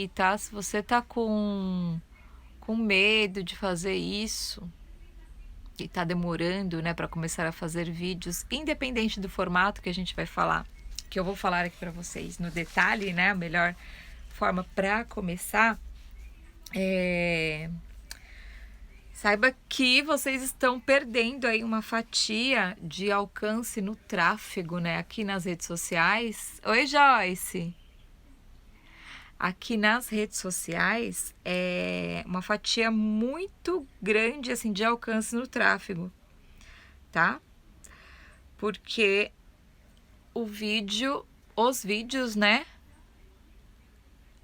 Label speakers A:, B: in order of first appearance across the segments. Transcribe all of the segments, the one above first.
A: E tá, se você tá com medo de fazer isso e tá demorando, né, para começar a fazer vídeos, independente do formato que a gente vai falar, que eu vou falar aqui para vocês no detalhe, né, a melhor forma para começar, saiba que vocês estão perdendo aí uma fatia de alcance no tráfego, né, aqui nas redes sociais. Oi, Joyce! Aqui nas redes sociais é uma fatia muito grande assim de alcance no tráfego, tá? Porque os vídeos, né?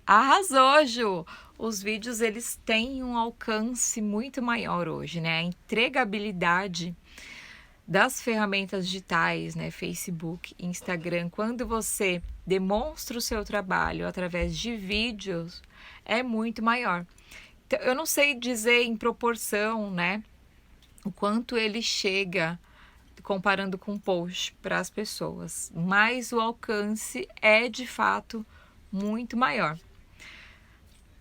A: Arrasou, Ju! Os vídeos eles têm um alcance muito maior hoje, né? A entregabilidade das ferramentas digitais, né, Facebook, Instagram, quando você demonstra o seu trabalho através de vídeos, é muito maior. Então, eu não sei dizer em proporção, né, o quanto ele chega comparando com post para as pessoas, mas o alcance é de fato muito maior.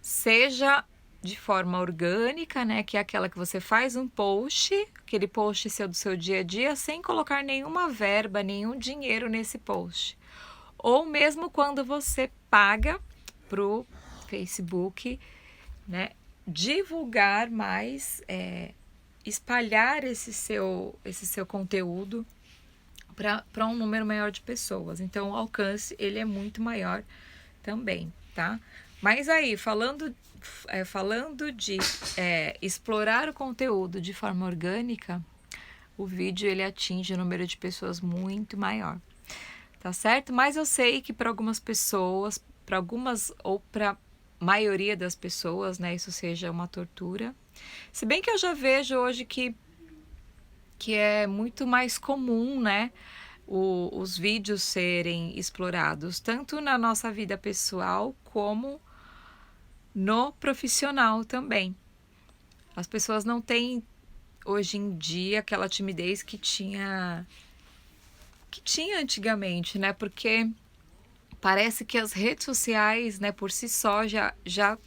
A: Seja de forma orgânica, né, que é aquela que você faz um post, aquele post seu do seu dia a dia, sem colocar nenhuma verba, nenhum dinheiro nesse post. Ou mesmo quando você paga pro Facebook, né, divulgar mais, espalhar esse seu conteúdo para um número maior de pessoas. Então, o alcance ele é muito maior também, tá? Mas aí, falando de explorar o conteúdo de forma orgânica, o vídeo ele atinge um número de pessoas muito maior, tá certo? Mas eu sei que para algumas pessoas, para algumas ou para maioria das pessoas, né, isso seja uma tortura. Se bem que eu já vejo hoje que é muito mais comum, né, os vídeos serem explorados, tanto na nossa vida pessoal como no profissional também. As pessoas não têm hoje em dia aquela timidez que tinha antigamente, né? Porque parece que as redes sociais, né, por si só já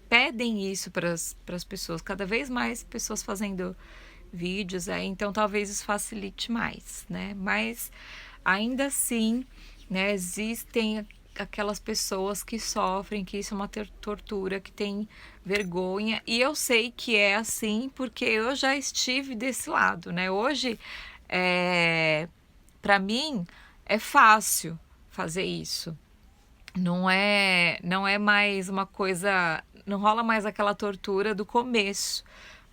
A: pedem isso para as pessoas, cada vez mais pessoas fazendo vídeos aí, então talvez isso facilite mais, né? Mas ainda assim, né, existem aquelas pessoas que sofrem, que isso é uma tortura, que tem vergonha, e eu sei que é assim porque eu já estive desse lado, né? Hoje, para mim, é fácil fazer isso. Não é mais uma coisa, não rola mais aquela tortura do começo,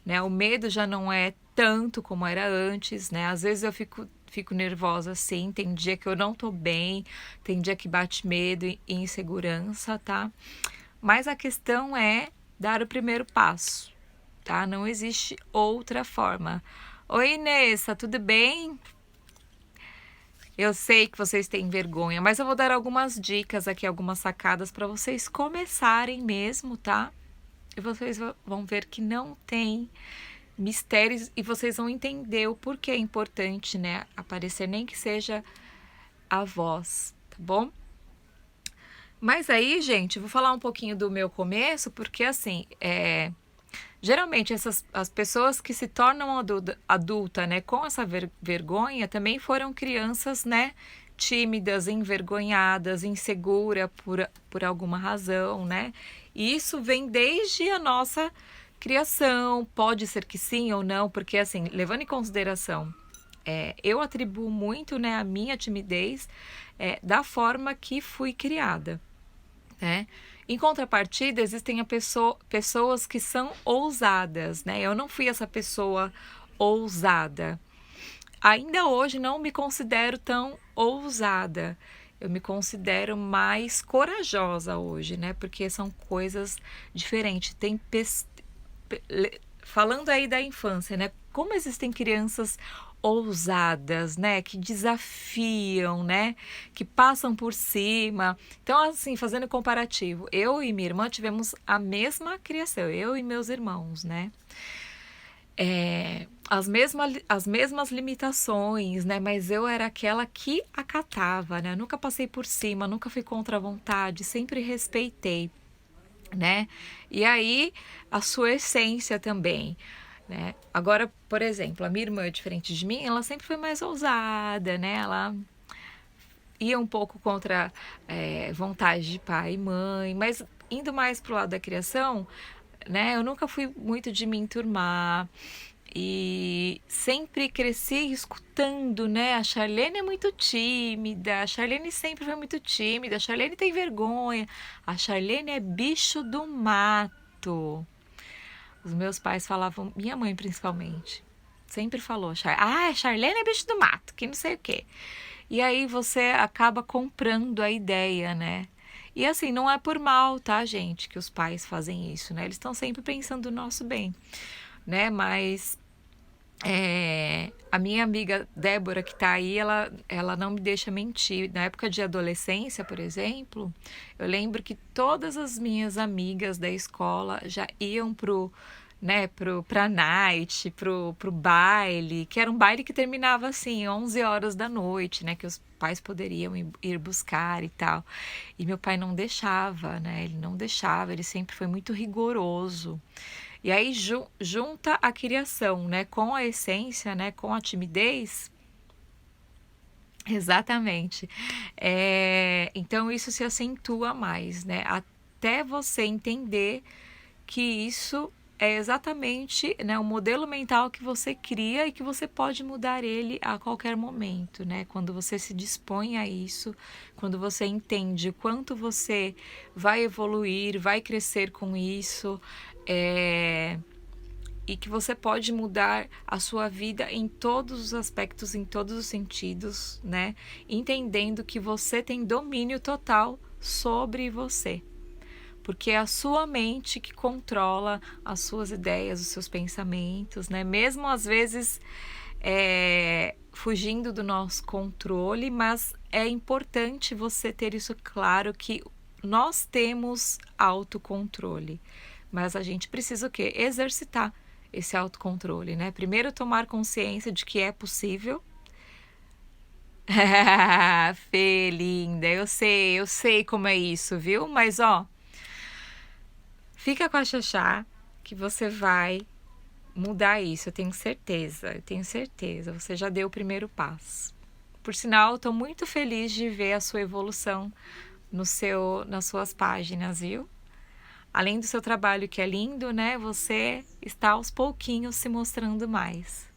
A: né? O medo já não é tanto como era antes, né? Às vezes eu fico nervosa assim, tem dia que eu não tô bem, tem dia que bate medo e insegurança, tá? Mas a questão é dar o primeiro passo, tá? Não existe outra forma. Oi, Inês, tá tudo bem? Eu sei que vocês têm vergonha, mas eu vou dar algumas dicas aqui, algumas sacadas para vocês começarem mesmo, tá? E vocês vão ver que não tem mistérios e vocês vão entender o porquê é importante, né, aparecer, nem que seja a voz, tá bom? Mas aí, gente, vou falar um pouquinho do meu começo, porque assim, geralmente as pessoas que se tornam adulta, né, com essa vergonha, também foram crianças, né, tímidas, envergonhadas, insegura por alguma razão, né? E isso vem desde a nossa criação, pode ser que sim ou não, porque assim, levando em consideração, eu atribuo muito, né, a minha timidez da forma que fui criada, né? Em contrapartida, existem pessoas que são ousadas, né? Eu não fui essa pessoa ousada. Ainda hoje não me considero tão ousada. Eu me considero mais corajosa hoje, né? Porque são coisas diferentes. Falando aí da infância, né? Como existem crianças ousadas, né, que desafiam, né, que passam por cima. Então, assim, fazendo comparativo, eu e minha irmã tivemos a mesma criação, eu e meus irmãos, né, as mesmas limitações, né, mas eu era aquela que acatava, né, eu nunca passei por cima, nunca fui contra a vontade, sempre respeitei. né? E aí a sua essência também, né? Agora, por exemplo, a minha irmã, diferente de mim, ela sempre foi mais ousada, né? Ela ia um pouco contra vontade de pai e mãe, mas indo mais pro lado da criação, né? Eu nunca fui muito de me enturmar e sempre cresci escutando, né? A Charlene é muito tímida, a Charlene sempre foi muito tímida, a Charlene tem vergonha, a Charlene é bicho do mato. Os meus pais falavam, minha mãe principalmente, sempre falou, a Charlene é bicho do mato, que não sei o quê. E aí você acaba comprando a ideia, né? E assim, não é por mal, tá, gente, que os pais fazem isso, né? Eles estão sempre pensando no nosso bem, né? Mas a minha amiga Débora, que tá aí, ela não me deixa mentir. Na época de adolescência, por exemplo, eu lembro que todas as minhas amigas da escola já iam pra night, pro baile, que era um baile que terminava assim, 11 horas da noite, né, que os pais poderiam ir buscar e tal. E meu pai não deixava, né, ele não deixava, ele sempre foi muito rigoroso. E aí junta a criação, né, com a essência, né, com a timidez. Exatamente. Então isso se acentua mais, né? Até você entender que isso é exatamente, né, o modelo mental que você cria e que você pode mudar ele a qualquer momento, né? Quando você se dispõe a isso, quando você entende o quanto você vai evoluir, vai crescer com isso, e que você pode mudar a sua vida em todos os aspectos, em todos os sentidos, né? Entendendo que você tem domínio total sobre você. Porque é a sua mente que controla as suas ideias, os seus pensamentos, né? Mesmo às vezes fugindo do nosso controle, mas é importante você ter isso claro que nós temos autocontrole. Mas a gente precisa o quê? Exercitar esse autocontrole, né? Primeiro tomar consciência de que é possível. Fê, linda, eu sei como é isso, viu? Mas ó, fica com a Xaxá que você vai mudar isso, eu tenho certeza. Você já deu o primeiro passo. Por sinal, estou muito feliz de ver a sua evolução nas suas páginas, viu? Além do seu trabalho que é lindo, né? Você está aos pouquinhos se mostrando mais.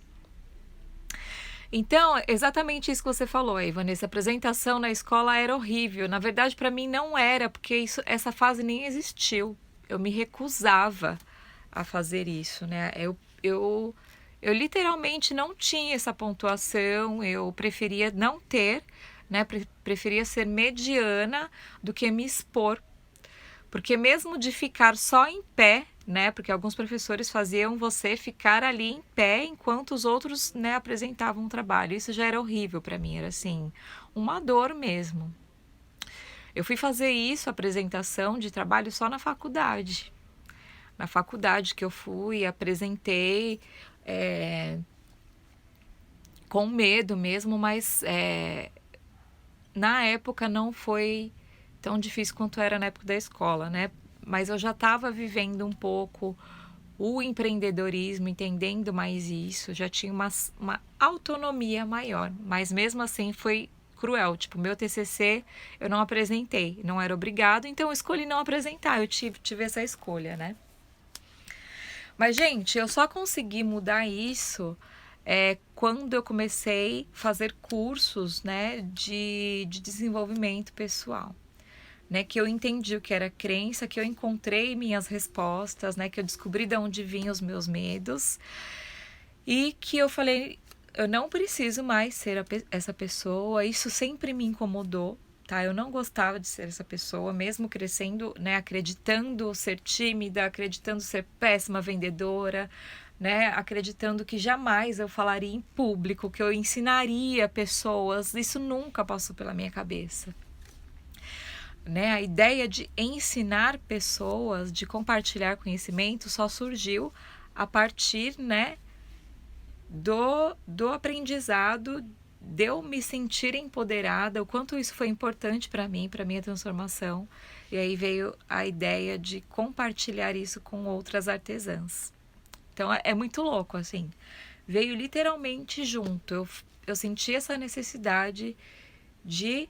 A: Então, exatamente isso que você falou aí, Vanessa. A apresentação na escola era horrível. Na verdade, para mim não era, porque essa fase nem existiu. Eu me recusava a fazer isso, né? Eu literalmente não tinha essa pontuação, eu preferia não ter, né? Preferia ser mediana do que me expor. Porque mesmo de ficar só em pé, né? Porque alguns professores faziam você ficar ali em pé enquanto os outros, né, apresentavam o trabalho. Isso já era horrível para mim, era assim, uma dor mesmo. Eu fui fazer isso, apresentação de trabalho, só na faculdade. Na faculdade que eu fui, apresentei com medo mesmo, mas na época não foi tão difícil quanto era na época da escola, né? Mas eu já estava vivendo um pouco o empreendedorismo, entendendo mais isso, já tinha uma autonomia maior, mas mesmo assim foi cruel. Tipo, meu TCC eu não apresentei, não era obrigado, então eu escolhi não apresentar, eu tive essa escolha, né? Mas, gente, eu só consegui mudar isso quando eu comecei a fazer cursos, né, de desenvolvimento pessoal. Né, que eu entendi o que era crença, que eu encontrei minhas respostas, né, que eu descobri de onde vinham os meus medos e que eu falei, eu não preciso mais ser essa pessoa, isso sempre me incomodou, tá? Eu não gostava de ser essa pessoa, mesmo crescendo, né, acreditando ser tímida, acreditando ser péssima vendedora, né, acreditando que jamais eu falaria em público, que eu ensinaria pessoas, isso nunca passou pela minha cabeça. Né, a ideia de ensinar pessoas, de compartilhar conhecimento, só surgiu a partir, né, do aprendizado, de eu me sentir empoderada, o quanto isso foi importante para mim, para minha transformação. E aí veio a ideia de compartilhar isso com outras artesãs. Então é muito louco, assim. Veio literalmente junto. Eu senti essa necessidade de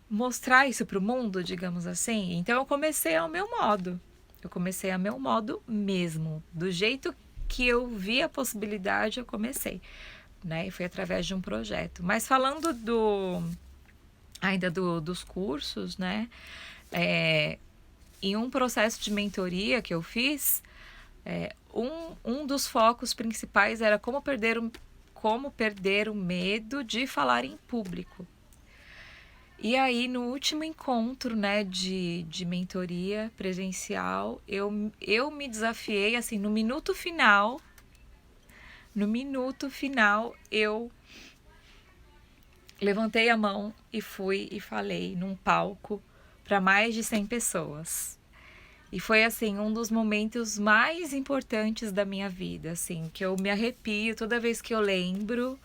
A: mostrar isso para o mundo, digamos assim. Então eu comecei ao meu modo. Eu comecei a meu modo mesmo. Do jeito que eu vi a possibilidade, eu comecei. Né? E foi através de um projeto. Mas falando ainda dos cursos, né? Em um processo de mentoria que eu fiz, um dos focos principais era como perder o medo de falar em público. E aí, no último encontro, né, de mentoria presencial, eu me desafiei, assim, no minuto final, eu levantei a mão e fui e falei num palco para mais de 100 pessoas. E foi, assim, um dos momentos mais importantes da minha vida, assim, que eu me arrepio toda vez que eu lembro.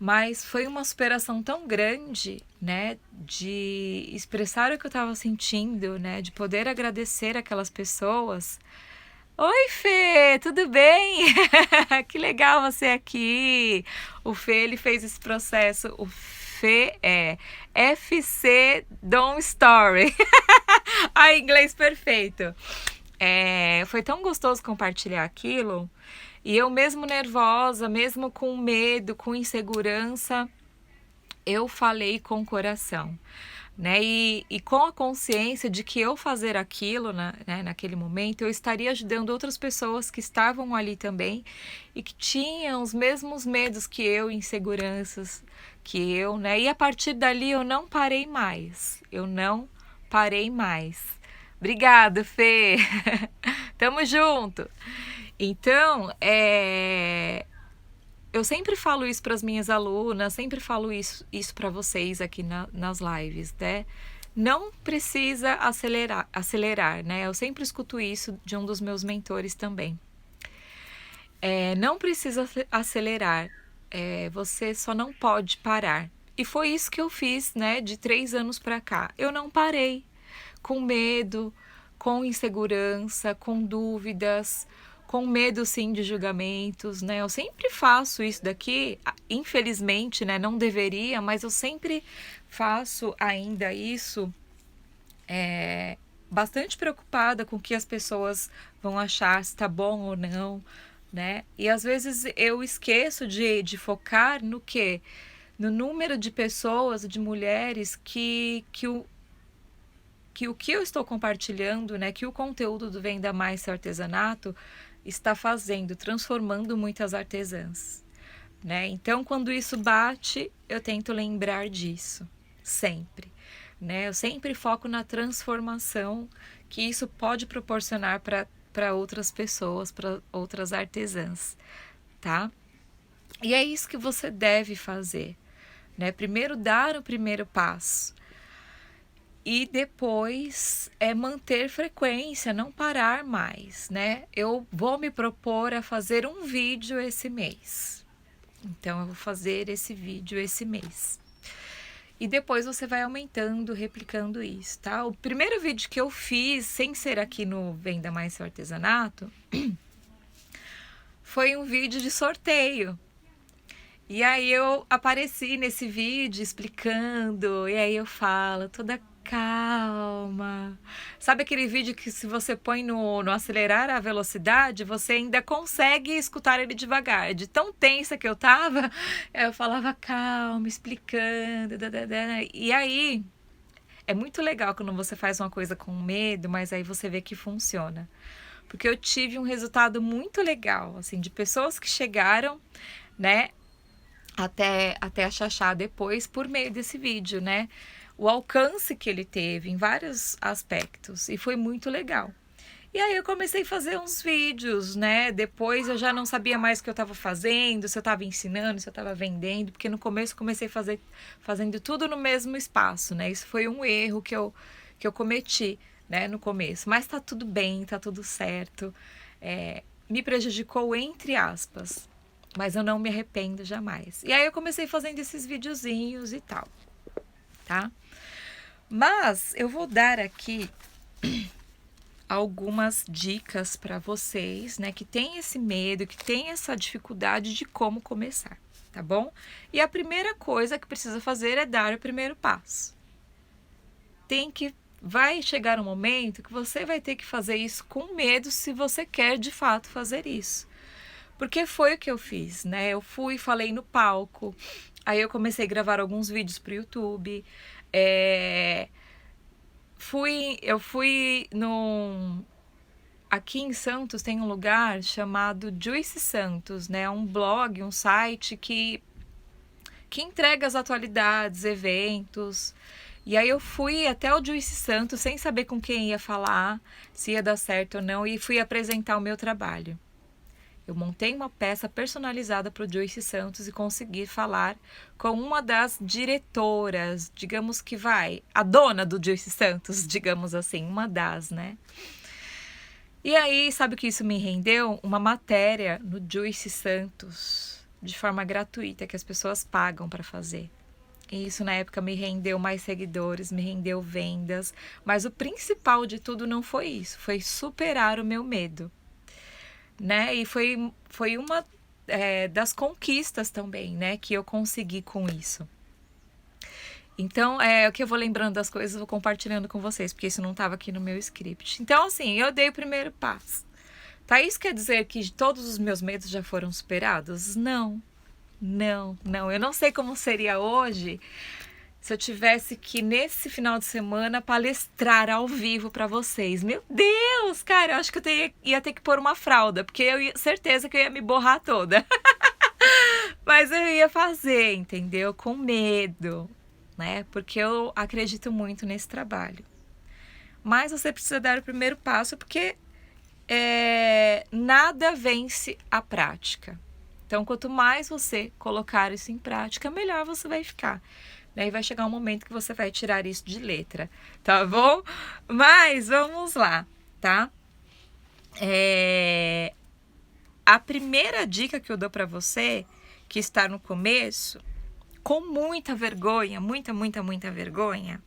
A: Mas foi uma superação tão grande, né, de expressar o que eu estava sentindo, né, de poder agradecer aquelas pessoas. Oi, Fê, tudo bem? Que legal você aqui. O Fê, ele fez esse processo. O Fê é FC Don't Story. Ah, inglês perfeito. Foi tão gostoso compartilhar aquilo. E eu mesmo nervosa, mesmo com medo, com insegurança, eu falei com o coração, né? E com a consciência de que eu fazer aquilo, né, naquele momento, eu estaria ajudando outras pessoas que estavam ali também e que tinham os mesmos medos que eu, inseguranças que eu, né? E a partir dali eu não parei mais. Eu não parei mais. Obrigada, Fê. Tamo junto. Então, eu sempre falo isso para as minhas alunas, sempre falo isso para vocês aqui nas lives, né? Não precisa acelerar, né? Eu sempre escuto isso de um dos meus mentores também. Não precisa acelerar, você só não pode parar. E foi isso que eu fiz, né? De 3 anos para cá. Eu não parei, com medo, com insegurança, com dúvidas, com medo sim de julgamentos, né? Eu sempre faço isso daqui, infelizmente, né? Não deveria, mas eu sempre faço ainda isso, bastante preocupada com o que as pessoas vão achar, se tá bom ou não, né? E às vezes eu esqueço de focar no quê? No número de pessoas, de mulheres que o que eu estou compartilhando, né, que o conteúdo do Venda Mais Seu Artesanato está fazendo, transformando muitas artesãs, né? Então, quando isso bate, eu tento lembrar disso, sempre, né? Eu sempre foco na transformação que isso pode proporcionar para outras pessoas, para outras artesãs, tá? E é isso que você deve fazer, né? Primeiro, dar o primeiro passo. E depois manter frequência, não parar mais, né? Eu vou me propor a fazer um vídeo esse mês. Então, eu vou fazer esse vídeo esse mês. E depois você vai aumentando, replicando isso, tá? O primeiro vídeo que eu fiz, sem ser aqui no Venda Mais Seu Artesanato, foi um vídeo de sorteio. E aí eu apareci nesse vídeo explicando, e aí eu falo toda calma. Sabe aquele vídeo que se você põe no acelerar a velocidade, você ainda consegue escutar ele devagar. De tão tensa que eu tava, eu falava calma, explicando. E aí, é muito legal quando você faz uma coisa com medo, mas aí você vê que funciona. Porque eu tive um resultado muito legal, assim, de pessoas que chegaram, né, até a Xaxá depois por meio desse vídeo, né? O alcance que ele teve em vários aspectos e foi muito legal. E aí eu comecei a fazer uns vídeos, né? Depois eu já não sabia mais o que eu estava fazendo, se eu estava ensinando, se eu estava vendendo, porque no começo eu comecei fazendo tudo no mesmo espaço, né? Isso foi um erro que eu cometi, né, no começo. Mas tá tudo bem, tá tudo certo. Me prejudicou entre aspas, mas eu não me arrependo jamais. E aí eu comecei fazendo esses videozinhos e tal, tá? Mas eu vou dar aqui algumas dicas para vocês, né, que tem esse medo, que tem essa dificuldade de como começar, tá bom? E a primeira coisa que precisa fazer é dar o primeiro passo. Vai chegar um momento que você vai ter que fazer isso com medo se você quer de fato fazer isso. Porque foi o que eu fiz, né? Eu falei no palco, aí eu comecei a gravar alguns vídeos para o YouTube, eu fui aqui em Santos tem um lugar chamado Juice Santos, né? Um blog, um site que entrega as atualidades, eventos. E aí eu fui até o Juice Santos sem saber com quem ia falar, se ia dar certo ou não, e fui apresentar o meu trabalho. Eu montei uma peça personalizada para o Juice Santos e consegui falar com uma das diretoras, digamos que a dona do Juice Santos, digamos assim, uma das, né? E aí, sabe o que isso me rendeu? Uma matéria no Juice Santos, de forma gratuita, que as pessoas pagam para fazer. E isso na época me rendeu mais seguidores, me rendeu vendas, mas o principal de tudo não foi isso, foi superar o meu medo, né? E foi uma das conquistas também, né, que eu consegui com isso. Então, o que eu vou lembrando das coisas, eu vou compartilhando com vocês, porque isso não estava aqui no meu script. Então, assim, eu dei o primeiro passo. Tá? Isso quer dizer que todos os meus medos já foram superados? Não. Eu não sei como seria hoje se eu tivesse que, nesse final de semana, palestrar ao vivo para vocês. Meu Deus, cara, eu acho que eu ia ter que pôr uma fralda, porque certeza que eu ia me borrar toda. Mas eu ia fazer, entendeu? Com medo, né? Porque eu acredito muito nesse trabalho. Mas você precisa dar o primeiro passo, porque nada vence a prática. Então, quanto mais você colocar isso em prática, melhor você vai ficar. E vai chegar um momento que você vai tirar isso de letra, tá bom? Mas vamos lá, tá? A primeira dica que eu dou para você, que está no começo, com muita vergonha, muita vergonha,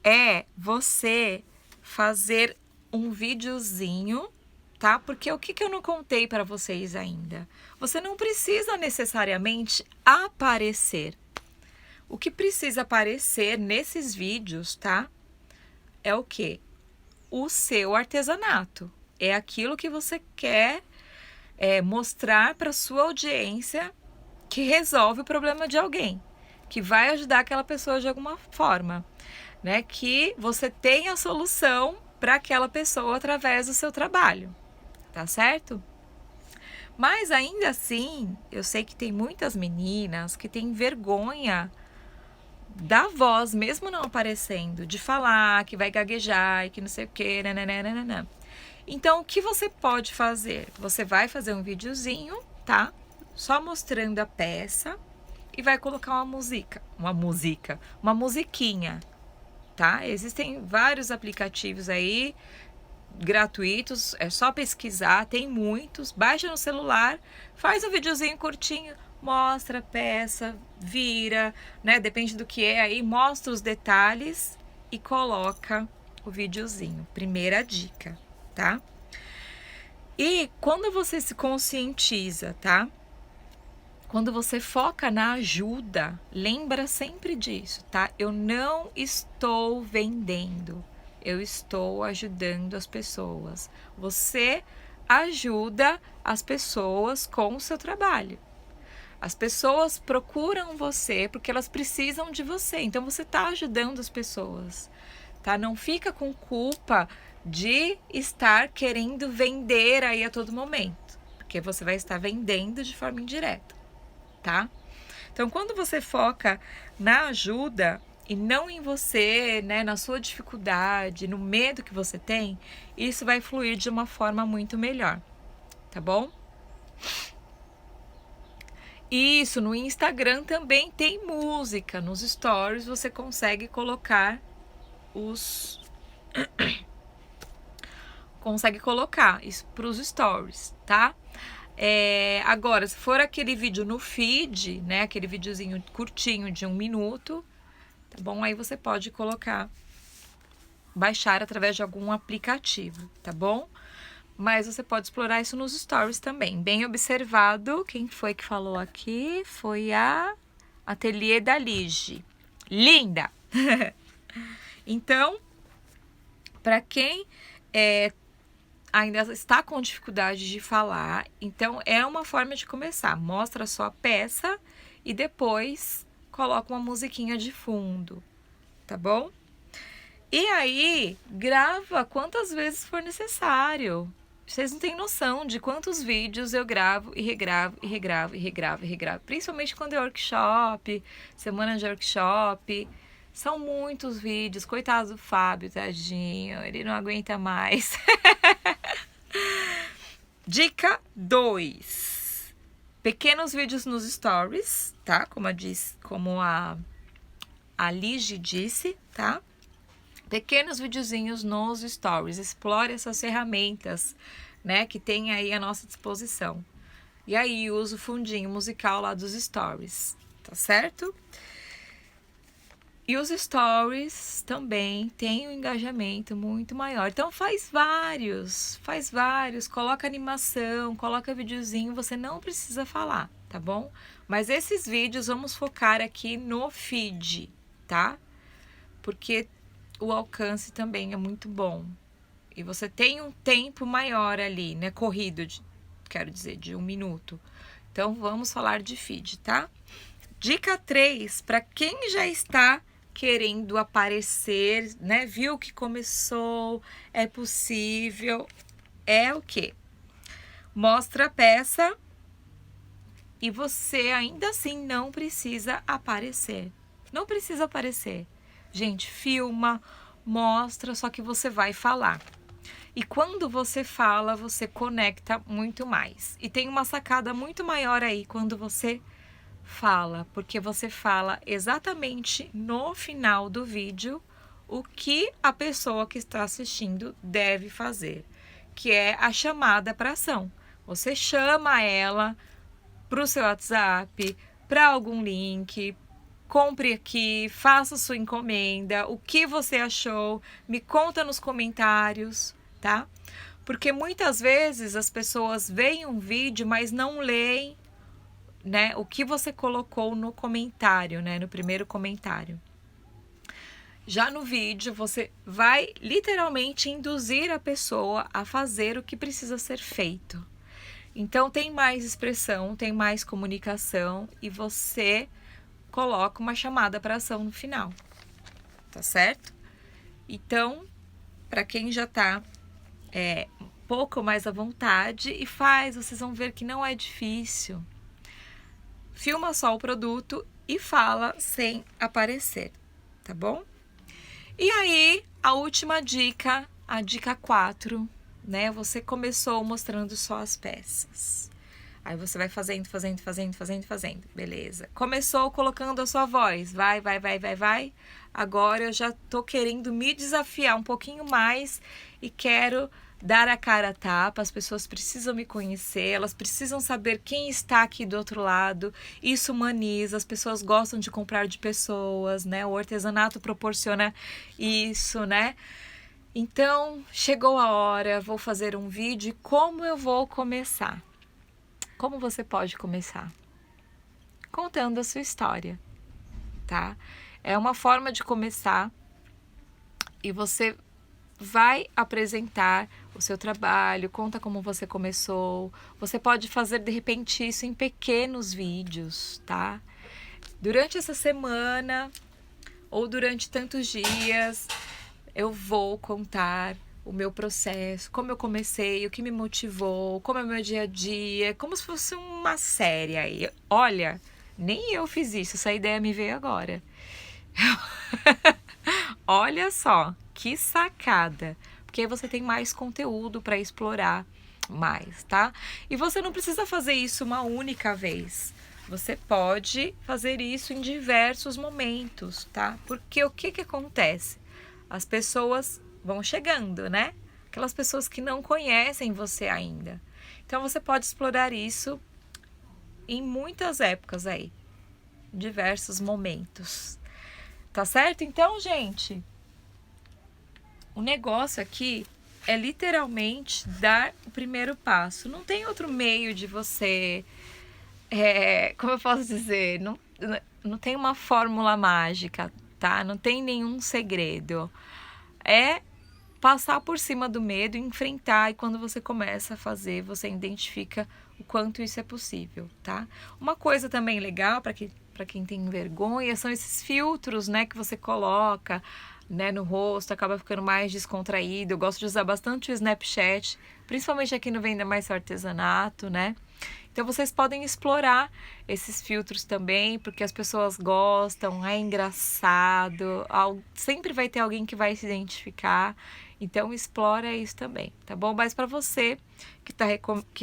A: é você fazer um videozinho, tá? Porque o que eu não contei para vocês ainda? Você não precisa necessariamente aparecer. O que precisa aparecer nesses vídeos, tá? É o quê? O seu artesanato. É aquilo que você quer mostrar para sua audiência que resolve o problema de alguém, que vai ajudar aquela pessoa de alguma forma, né? Que você tem a solução para aquela pessoa através do seu trabalho, tá certo? Mas ainda assim, eu sei que tem muitas meninas que têm vergonha da voz, mesmo não aparecendo, de falar, que vai gaguejar e que não sei o que, nananana. Então, o que você pode fazer? Você vai fazer um videozinho, tá? Só mostrando a peça e vai colocar uma musiquinha, tá? Existem vários aplicativos aí gratuitos, é só pesquisar, tem muitos, baixa no celular, faz um videozinho curtinho, mostra a peça, vira, né? Depende do que é aí, mostra os detalhes e coloca o videozinho. Primeira dica, tá? E quando você se conscientiza, tá? Quando você foca na ajuda, lembra sempre disso, tá? Eu não estou vendendo, eu estou ajudando as pessoas. Você ajuda as pessoas com o seu trabalho. As pessoas procuram você porque elas precisam de você. Então você está ajudando as pessoas, tá? Não fica com culpa de estar querendo vender aí a todo momento, porque você vai estar vendendo de forma indireta, tá? Então, quando você foca na ajuda e não em você, né, na sua dificuldade, no medo que você tem, isso vai fluir de uma forma muito melhor, tá bom? Isso, no Instagram também tem música. Nos stories você consegue colocar isso para os stories, tá? Agora, se for aquele vídeo no feed, né? Aquele videozinho curtinho de 1 minuto, tá bom? Aí você pode baixar através de algum aplicativo, tá bom? Mas você pode explorar isso nos stories também. Bem observado. Quem foi que falou aqui? Foi a Ateliê da Lige. Linda! Então, para quem ainda está com dificuldade de falar, então é uma forma de começar. Mostra só a peça e depois coloca uma musiquinha de fundo, tá bom? E aí, grava quantas vezes for necessário. Vocês não têm noção de quantos vídeos eu gravo e regravo, e regravo, e regravo, e regravo. Principalmente quando é workshop, semana de workshop. São muitos vídeos. Coitado do Fábio, tadinho. Ele não aguenta mais. Dica 2. Pequenos vídeos nos stories, tá? Como a Lige disse, tá? Pequenos videozinhos nos stories. Explore essas ferramentas, né, que tem aí à nossa disposição. E aí usa o fundinho musical lá dos stories, tá certo? E os stories também têm um engajamento muito maior. Então faz vários, coloca animação, coloca videozinho, você não precisa falar, tá bom? Mas esses vídeos vamos focar aqui no feed, tá? Porque o alcance também é muito bom. E você tem um tempo maior ali, né? Corrido, quero dizer, de 1 minuto. Então, vamos falar de feed, tá? Dica 3, para quem já está querendo aparecer, né? Viu que começou, é possível, é o quê? Mostra a peça e você ainda assim não precisa aparecer. Não precisa aparecer. Gente, filma, mostra, só que você vai falar. E quando você fala, você conecta muito mais. E tem uma sacada muito maior aí quando você fala, porque você fala exatamente no final do vídeo o que a pessoa que está assistindo deve fazer, que é a chamada para ação. Você chama ela para o seu WhatsApp, para algum link, compre aqui, faça sua encomenda, o que você achou, me conta nos comentários, tá? Porque muitas vezes as pessoas veem um vídeo, mas não leem, né, o que você colocou no comentário, né, no primeiro comentário. Já no vídeo, você vai literalmente induzir a pessoa a fazer o que precisa ser feito. Então, tem mais expressão, tem mais comunicação e você coloca uma chamada para ação no final, tá certo? Então, para quem já tá um pouco mais à vontade e faz, vocês vão ver que não é difícil. Filma só o produto e fala sem aparecer, tá bom? E aí, a última dica, a dica 4, né? Você começou mostrando só as peças. Aí você vai fazendo. Beleza. Começou colocando a sua voz. Vai. Agora eu já tô querendo me desafiar um pouquinho mais e quero dar a cara a tapa. As pessoas precisam me conhecer, elas precisam saber quem está aqui do outro lado. Isso humaniza, as pessoas gostam de comprar de pessoas, né? O artesanato proporciona isso, né? Então, chegou a hora, vou fazer um vídeo e como eu vou começar? Como você pode começar? Contando a sua história, tá? É uma forma de começar e você vai apresentar o seu trabalho, conta como você começou. Você pode fazer, de repente, isso em pequenos vídeos, tá? Durante essa semana ou durante tantos dias, eu vou contar o meu processo, como eu comecei, o que me motivou, como é o meu dia a dia, como se fosse uma série aí. Olha, nem eu fiz isso, essa ideia me veio agora. Olha só, que sacada. Porque aí você tem mais conteúdo para explorar mais, tá? E você não precisa fazer isso uma única vez. Você pode fazer isso em diversos momentos, tá? Porque o que acontece? As pessoas vão chegando, né? Aquelas pessoas que não conhecem você ainda. Então, você pode explorar isso em muitas épocas aí, diversos momentos. Tá certo? Então, gente, o negócio aqui é literalmente dar o primeiro passo. Não tem outro meio de você... como eu posso dizer? Não tem uma fórmula mágica, tá? Não tem nenhum segredo. É passar por cima do medo, enfrentar, e quando você começa a fazer, você identifica o quanto isso é possível, tá? Uma coisa também legal para quem tem vergonha são esses filtros, né, que você coloca, né, no rosto, acaba ficando mais descontraído. Eu gosto de usar bastante o Snapchat, principalmente aqui no Venda Mais Seu Artesanato, né? Então vocês podem explorar esses filtros também, porque as pessoas gostam, é engraçado, sempre vai ter alguém que vai se identificar. Então explora isso também, tá bom? Mas para você que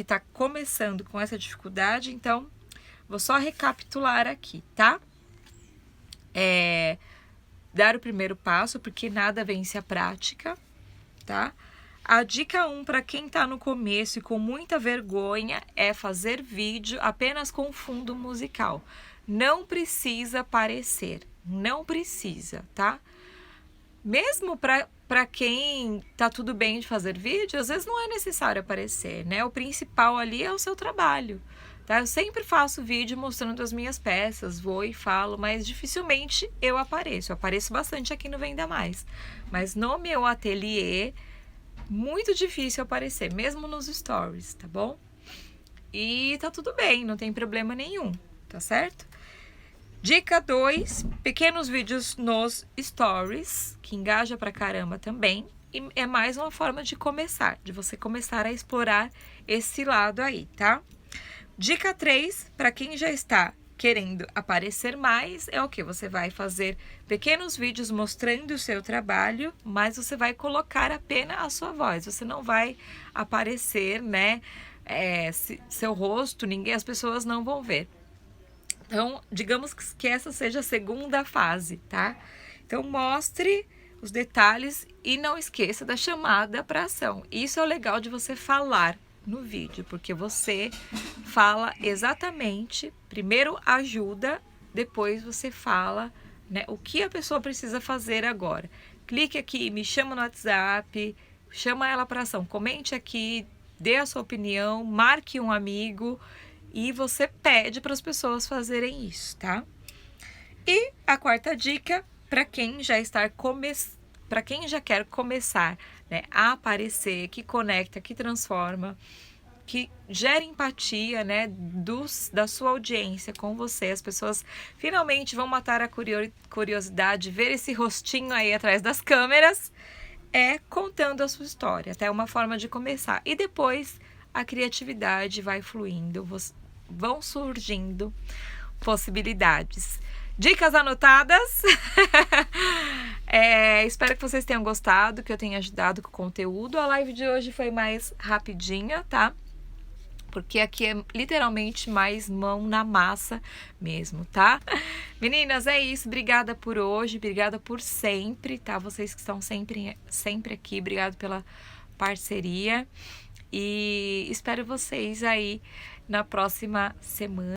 A: tá começando com essa dificuldade, então vou só recapitular aqui, tá? Dar o primeiro passo, porque nada vence a prática, tá? A dica 1 para quem tá no começo e com muita vergonha é fazer vídeo apenas com fundo musical. Não precisa aparecer, não precisa, tá? Mesmo para quem tá tudo bem de fazer vídeo, às vezes não é necessário aparecer, né? O principal ali é o seu trabalho, tá? Eu sempre faço vídeo mostrando as minhas peças, vou e falo, mas dificilmente eu apareço. Eu apareço bastante aqui no Venda Mais, mas no meu ateliê, muito difícil aparecer, mesmo nos stories, tá bom? E tá tudo bem, não tem problema nenhum, tá certo? Dica 2, pequenos vídeos nos stories, que engaja pra caramba também. E é mais uma forma de começar, de você começar a explorar esse lado aí, tá? Dica 3, para quem já está querendo aparecer mais, é o que? Você vai fazer pequenos vídeos mostrando o seu trabalho, mas você vai colocar apenas a sua voz. Você não vai aparecer, né? Seu rosto, as pessoas não vão ver. Então, digamos que essa seja a segunda fase, tá? Então, mostre os detalhes e não esqueça da chamada para ação. Isso é o legal de você falar no vídeo, porque você fala exatamente, primeiro ajuda, depois você fala, né, o que a pessoa precisa fazer agora. Clique aqui, me chama no WhatsApp, chama ela para ação, comente aqui, dê a sua opinião, marque um amigo e você pede para as pessoas fazerem isso, tá? E a quarta dica, para quem já para quem já quer começar, né, a aparecer, que conecta, que transforma, que gera empatia, né, da sua audiência com você. As pessoas finalmente vão matar a curiosidade, ver esse rostinho aí atrás das câmeras, contando a sua história. Até uma forma de começar. E depois a criatividade vai fluindo, vão surgindo possibilidades. Dicas anotadas? Espero que vocês tenham gostado, que eu tenha ajudado com o conteúdo. A live de hoje foi mais rapidinha, tá? Porque aqui é literalmente mais mão na massa mesmo, tá? Meninas, é isso. Obrigada por hoje, obrigada por sempre, tá? Vocês que estão sempre aqui, obrigado pela parceria. E espero vocês aí na próxima semana.